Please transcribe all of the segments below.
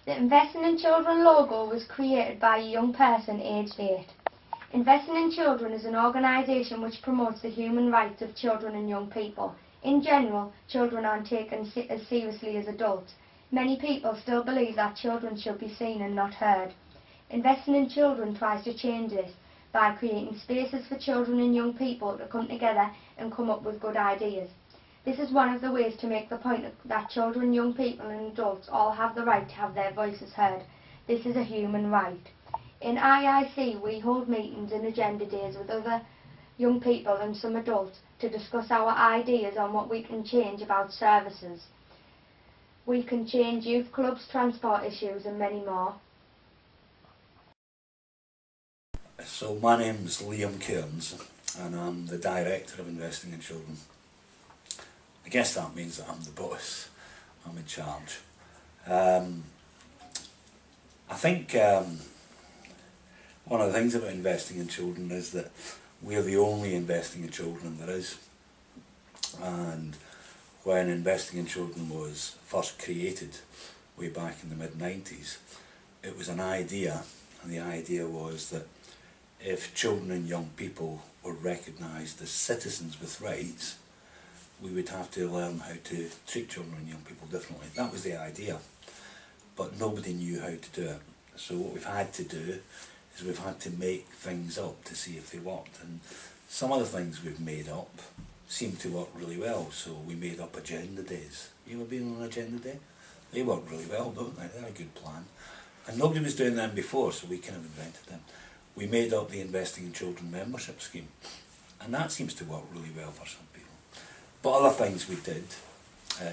The Investing in Children logo was created by a young person aged 8. Investing in Children is an organisation which promotes the human rights of children and young people. In general, children aren't taken as seriously as adults. Many people still believe that children should be seen and not heard. Investing in Children tries to change this by creating spaces for children and young people to come together and come up with good ideas. This is one of the ways to make the point that children, young people and adults all have the right to have their voices heard. This is a human right. In IIC, we hold meetings and agenda days with other young people and some adults to discuss our ideas on what we can change about services. We can change youth clubs, transport issues and many more. So my name's Liam Cairns and I'm the Director of Investing in Children. I guess that means that I'm the boss, I'm in charge. I think one of the things about investing in children is that we're the only investing in children there is. And when Investing in Children was first created, way back in the mid-90s, it was an idea, and the idea was that if children and young people were recognised as citizens with rights, we would have to learn how to treat children and young people differently. That was the idea, but nobody knew how to do it. So what we've had to do is we've had to make things up to see if they worked, and some of the things we've made up seem to work really well. So we made up agenda days. You ever been on an agenda day? They work really well, don't they? They're a good plan. And nobody was doing them before, so we kind of invented them. We made up the Investing in Children membership scheme, and that seems to work really well for some people. But other things we did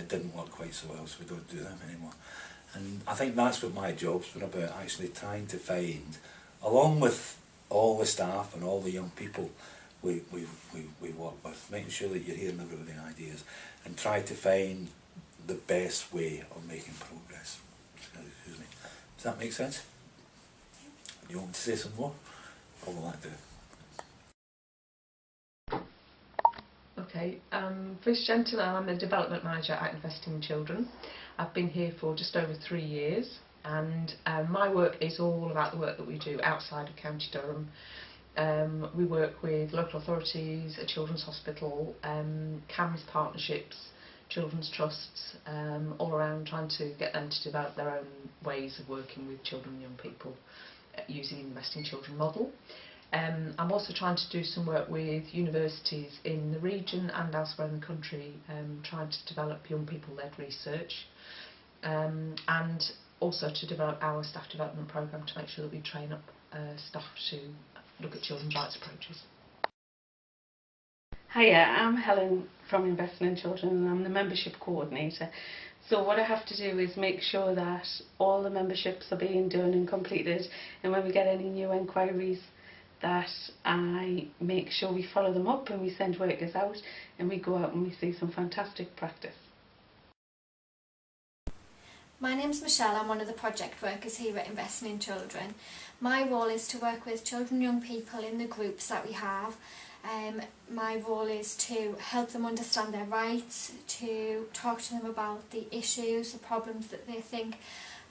didn't work quite so well, so we don't do them anymore. And I think that's what my job's been about, actually trying to find, along with all the staff and all the young people we work with, making sure that you're hearing everybody's ideas and try to find the best way of making progress. Excuse me. Does that make sense? Do you want me to say some more? Or will that do? Okay, Bruce Gentle, and I'm the Development Manager at Investing in Children. I've been here for just over 3 years, and my work is all about the work that we do outside of County Durham. We work with local authorities, a children's hospital, CAMS partnerships, children's trusts, all around trying to get them to develop their own ways of working with children and young people using the Investing in Children model. I'm also trying to do some work with universities in the region and elsewhere in the country, trying to develop young people-led research, and also to develop our staff development programme to make sure that we train up staff to look at children's rights approaches. Hiya, I'm Helen from Investing in Children and I'm the membership coordinator. So what I have to do is make sure that all the memberships are being done and completed, and when we get any new enquiries that I make sure we follow them up and we send workers out and we go out and we see some fantastic practice. My name's Michelle, I'm one of the project workers here at Investing in Children. My role is to work with children and young people in the groups that we have. My role is to help them understand their rights, to talk to them about the issues, the problems that they think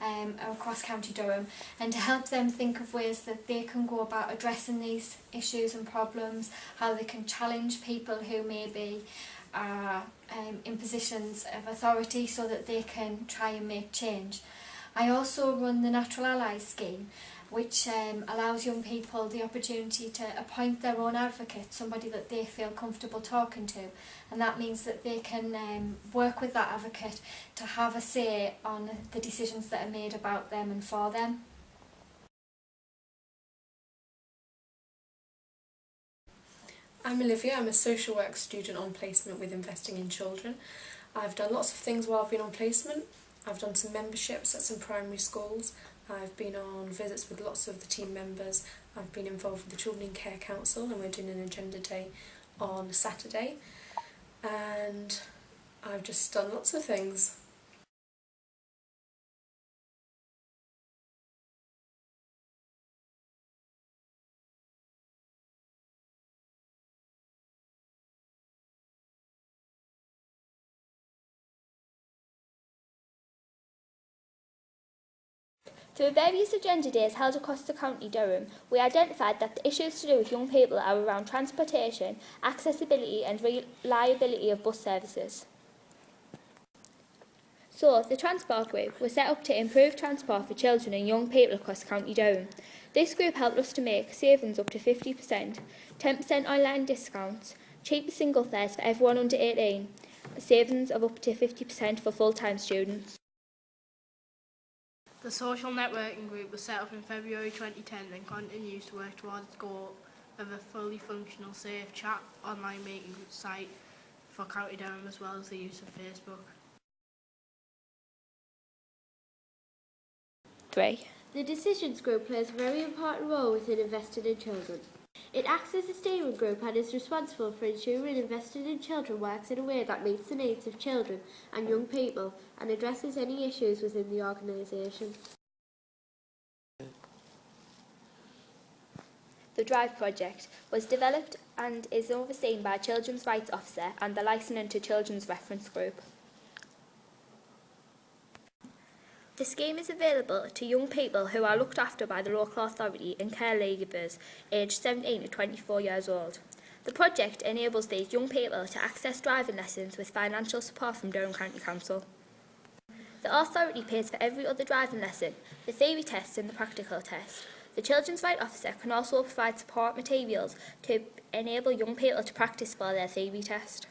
are across County Durham, and to help them think of ways that they can go about addressing these issues and problems, how they can challenge people who maybe are in positions of authority so that they can try and make change. I also run the Natural Allies scheme, which allows young people the opportunity to appoint their own advocate, somebody that they feel comfortable talking to, and that means that they can work with that advocate to have a say on the decisions that are made about them and for them. I'm Olivia, I'm a social work student on placement with Investing in Children. I've done lots of things while I've been on placement. I've done some memberships at some primary schools. I've been on visits with lots of the team members. I've been involved with the Children in Care Council and we're doing an agenda day on Saturday. And I've just done lots of things. Through various agenda days held across the County Durham, we identified that the issues to do with young people are around transportation, accessibility and reliability of bus services. So, the Transport Group was set up to improve transport for children and young people across County Durham. This group helped us to make savings up to 50%, 10% online discounts, cheaper single fares for everyone under 18, savings of up to 50% for full-time students. The social networking group was set up in February 2010 and continues to work towards the goal of a fully functional, safe chat online meeting site for County Durham, as well as the use of Facebook. 3. The Decisions Group plays a very important role within investing in children. It acts as a steering group and is responsible for ensuring investing in children works in a way that meets the needs of children and young people and addresses any issues within the organisation. The DRIVE project was developed and is overseen by a Children's Rights Officer and the Licensing to Children's Reference Group. The scheme is available to young people who are looked after by the local authority and care leavers aged 17 to 24 years old. The project enables these young people to access driving lessons with financial support from Durham County Council. The authority pays for every other driving lesson, the theory test and the practical test. The Children's Rights Officer can also provide support materials to enable young people to practice for their theory test.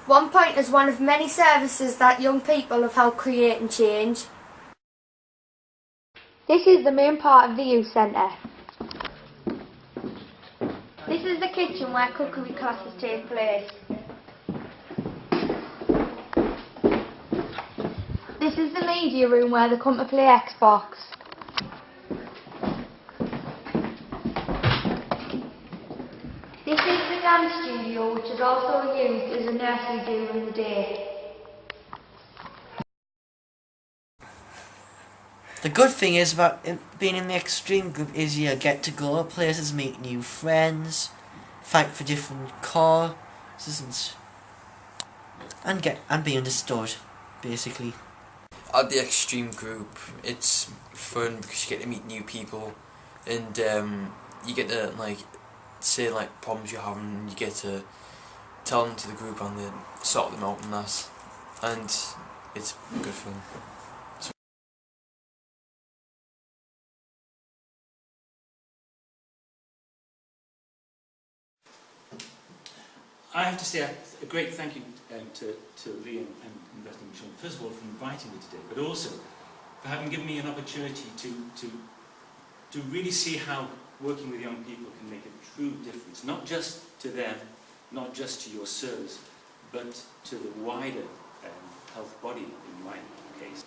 One Point is one of many services that young people have helped create and change. This is the main part of the youth centre. This is the kitchen where cookery classes take place. This is the media room where they come to play Xbox. This is the dance studio, which is also used as a nursery during the day. The good thing is about being in the extreme group is you get to go places, meet new friends, fight for different causes, and be understood, basically. At the extreme group, it's fun because you get to meet new people, and you get to say problems you're having, and you get to tell them to the group and then sort them out and that, and it's good fun. I have to say a great thank you to Liam and Investing in Children, first of all for inviting me today, but also for having given me an opportunity to really see how working with young people can make a true difference, not just to them, not just to your service, but to the wider health body in my case.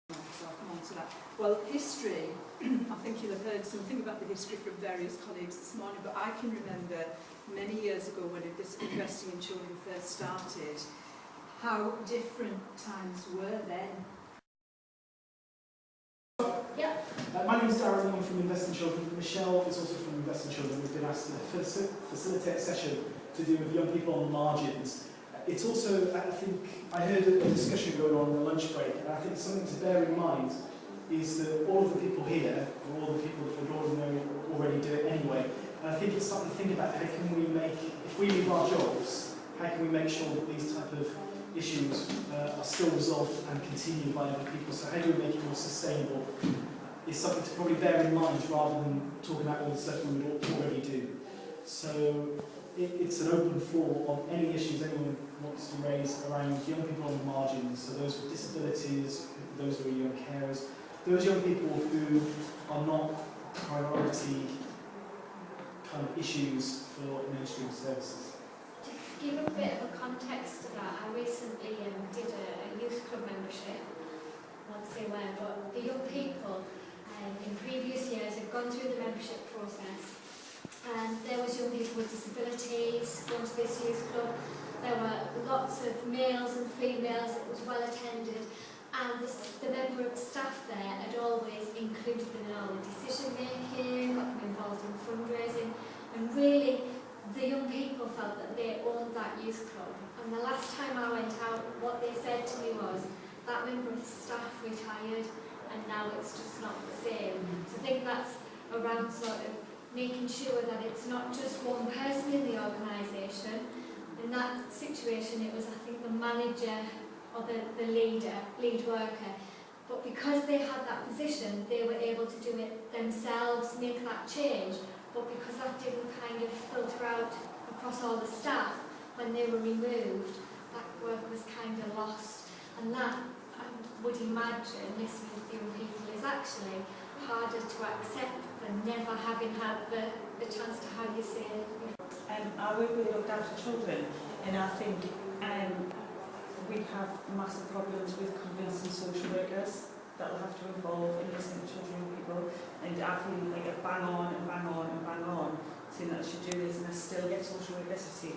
So I'll come on to that. Well, history, I think you'll have heard something about the history from various colleagues this morning, but I can remember many years ago when Investing in Children first started, how different times were then. My name is Darren, I'm from Investing in Children. Michelle is also from Investing in Children. We've been asked to facilitate a session to do with young people on the margins. It's also, I think, I heard a discussion going on in the lunch break, and I think something to bear in mind is that all of the people here, or all the people that would already do it anyway, and I think it's something to think about. How can we make, if we leave our jobs, how can we make sure that these type of issues are still resolved and continued by other people? So how do we make it more sustainable? Is something to probably bear in mind rather than talking about all the stuff we would already do. So it's an open floor on any issues anyone wants to raise around young people on the margins, so those with disabilities, those who are young carers, those young people who are not priority kind of issues for mainstream services. To give a bit of a context to that, I recently did a youth club membership, once they were, but the young people in previous years have gone through the membership process with disabilities going to this youth club. There were lots of males and females, it was well attended, and the member of staff there had always included them in all the decision making, got them involved in fundraising, and really the young people felt that they owned that youth club. And the last time I went out, what they said to me was, that member of staff retired and now it's just not the same. So I think that's around sort of making sure that it's not just one person in the organisation. In that situation it was, I think, the manager or the lead worker. But because they had that position, they were able to do it themselves, make that change. But because that didn't kind of filter out across all the staff, when they were removed, that work was kind of lost. And that, I would imagine, listening to young people, is actually harder to accept than never having had the chance to, how you say it. I work with looked after children, and I think we have massive problems with convincing social workers that will have to involve in listening to children and people, and I feel like I bang on and bang on and bang on saying that I should do this, and I still get social workers to say,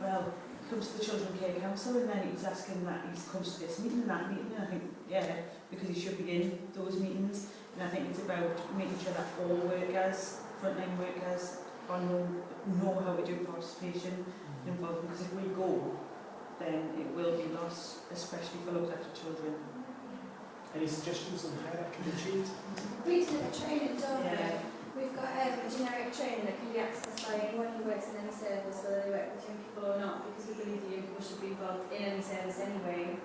well, he comes to the Children Care Council and then he's asking that he comes to this meeting and that meeting, and I think, yeah, because he should be in those meetings, and I think it's about making sure that all workers, frontline workers, know how we do participation and involvement, because if we go, then it will be lost, especially for looked after children. Any suggestions on how that can be achieved? We do a training, don't Yeah. we? We've got a generic training that can be accessed by anyone who works in any service, whether they work with young people or not, because we believe that young people should be involved in any service anyway.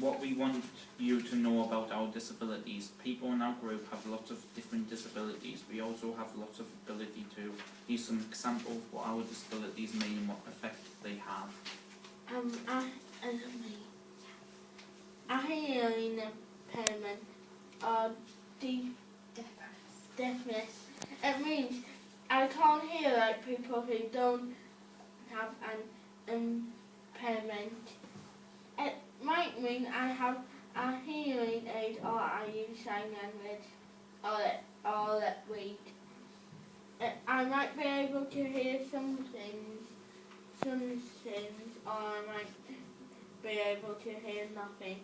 What we want you to know about our disabilities. People in our group have lots of different disabilities. We also have lots of ability to use some examples of what our disabilities mean and what effect they have. I hearing impairment or deafness. It means I can't hear like people who don't have an impairment. It might mean I have a hearing aid or I use sign language or read. I might be able to hear some things, or I might be able to hear nothing.